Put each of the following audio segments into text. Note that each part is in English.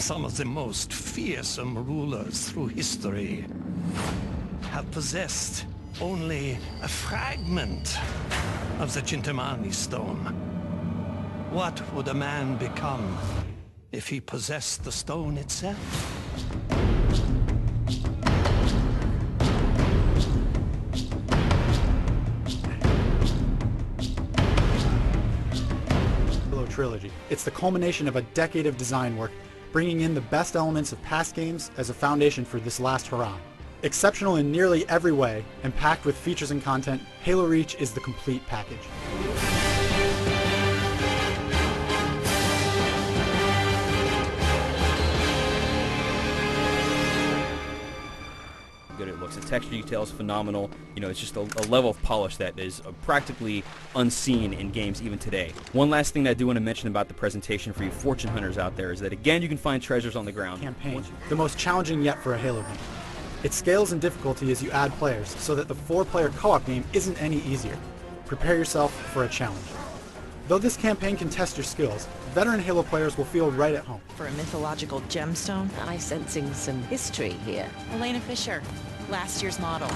Some of the most fearsome rulers through history have possessed only a fragment of the Chintamani stone. What would a man become if he possessed the stone itself? Trilogy. It's the culmination of a decade of design work, bringing in the best elements of past games as a foundation for this last hurrah. Exceptional in nearly every way, and packed with features and content, Halo Reach is the complete package. Good it looks. The texture detail is phenomenal. You know, it's just a level of polish that is practically unseen in games even today. One last thing that I do want to mention about the presentation for you fortune hunters out there is that, again, you can find treasures on the ground. Campaign, the most challenging yet for a Halo game. It scales in difficulty as you add players, so that the 4-player co-op game isn't any easier. Prepare yourself for a challenge. Though this campaign can test your skills, veteran Halo players will feel right at home. For a mythological gemstone, I'm sensing some history here. Elena Fisher, last year's model.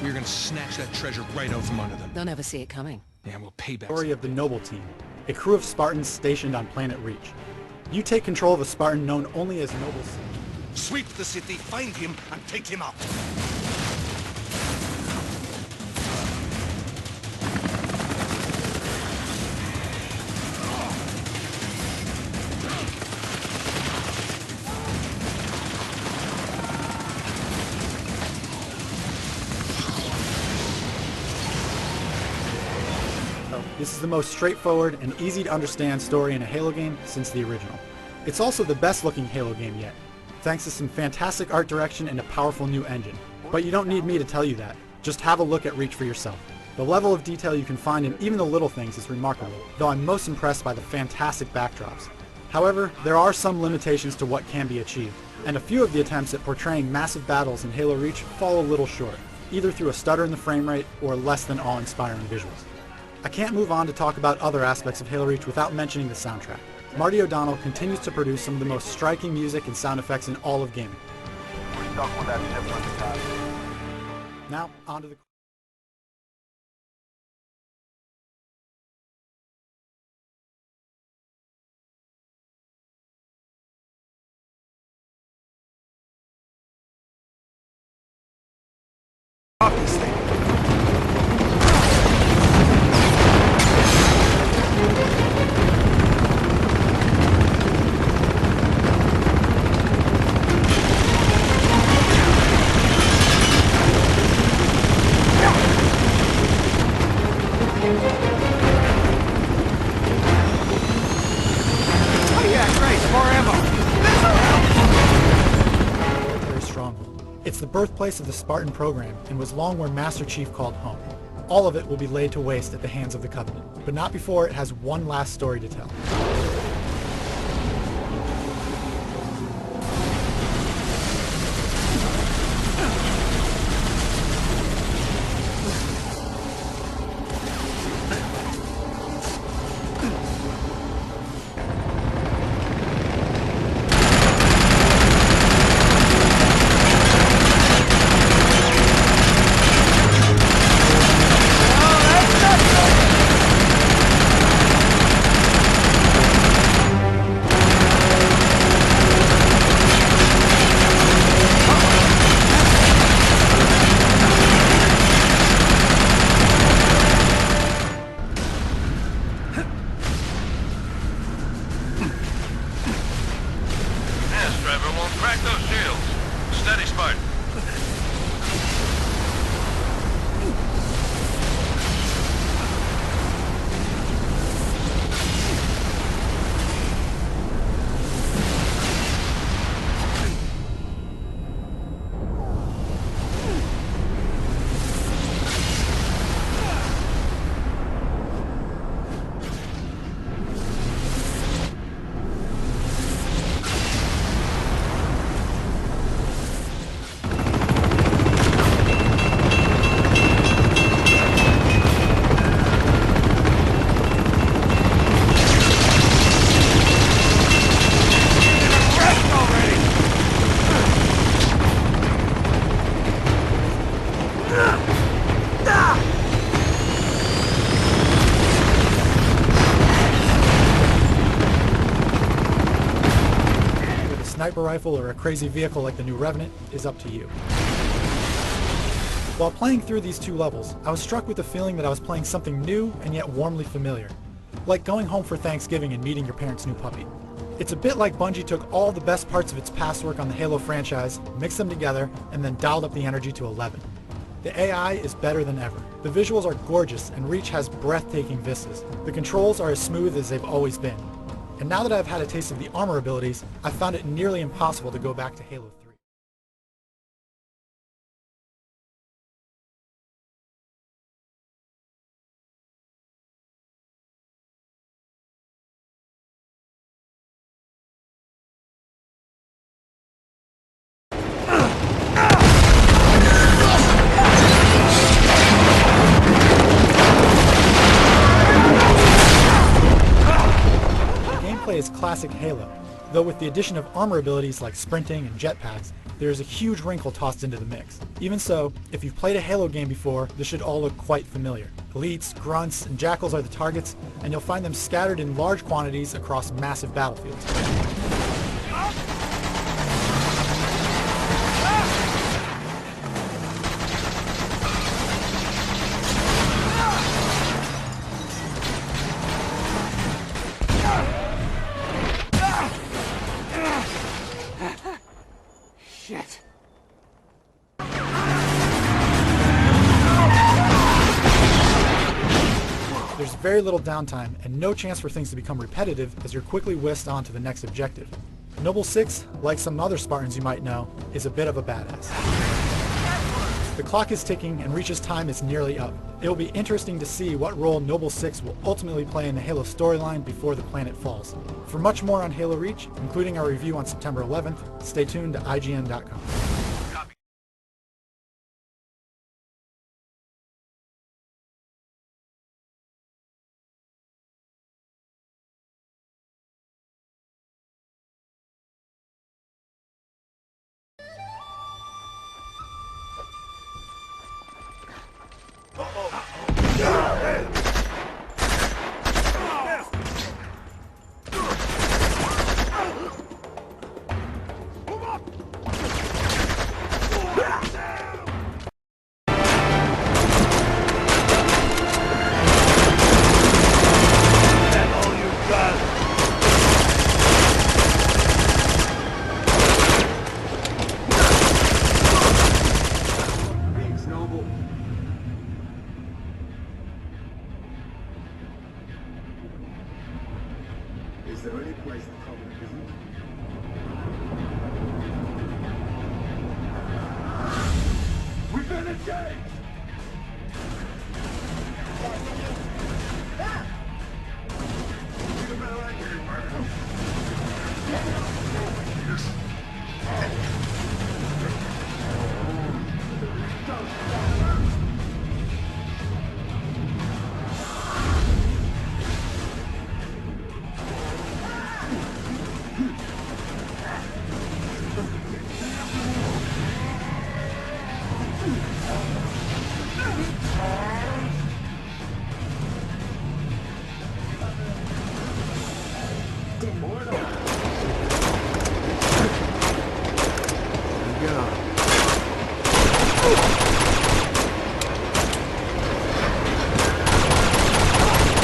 We're gonna snatch that treasure right out from under them. They'll never see it coming. Yeah, we'll pay back. Story of the Noble Team, a crew of Spartans stationed on planet Reach. You take control of a Spartan known only as Noble. Sweep the city, find him, and take him out. This is the most straightforward and easy to understand story in a Halo game since the original. It's also the best looking Halo game yet, thanks to some fantastic art direction and a powerful new engine. But you don't need me to tell you that. Just have a look at Reach for yourself. The level of detail you can find in even the little things is remarkable, though I'm most impressed by the fantastic backdrops. However, there are some limitations to what can be achieved, and a few of the attempts at portraying massive battles in Halo Reach fall a little short, either through a stutter in the frame rate or less than awe-inspiring visuals. I can't move on to talk about other aspects of Halo Reach without mentioning the soundtrack. Marty O'Donnell continues to produce some of the most striking music and sound effects in all of gaming. We're stuck with that ship on the time. Now, on to the... Off this thing. It's the birthplace of the Spartan program and was long where Master Chief called home. All of it will be laid to waste at the hands of the Covenant, but not before it has one last story to tell. rifle or a crazy vehicle like the new Revenant is up to you. While playing through these two levels, I was struck with the feeling that I was playing something new and yet warmly familiar. Like going home for Thanksgiving and meeting your parents' new puppy. It's a bit like Bungie took all the best parts of its past work on the Halo franchise, mixed them together, and then dialed up the energy to 11. The AI is better than ever. The visuals are gorgeous, and Reach has breathtaking vistas. The controls are as smooth as they've always been. And now that I've had a taste of the armor abilities, I've found it nearly impossible to go back to Halo 3. Is classic Halo, though with the addition of armor abilities like sprinting and jetpacks, there is a huge wrinkle tossed into the mix. Even so, if you've played a Halo game before, this should all look quite familiar. Elites, grunts, and jackals are the targets, and you'll find them scattered in large quantities across massive battlefields. There's very little downtime and no chance for things to become repetitive as you're quickly whisked on to the next objective. Noble 6, like some other Spartans you might know, is a bit of a badass. The clock is ticking and Reach's time is nearly up. It will be interesting to see what role Noble 6 will ultimately play in the Halo storyline before the planet falls. For much more on Halo Reach, including our review on September 11th, stay tuned to IGN.com. Is there any place the public isn't? We've been engaged!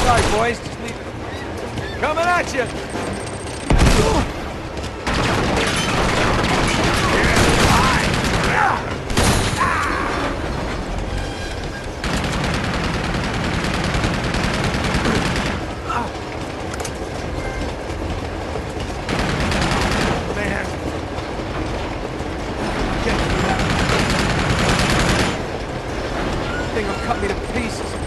Sorry, boys, just leave it. Coming at you! Thing will cut me to pieces.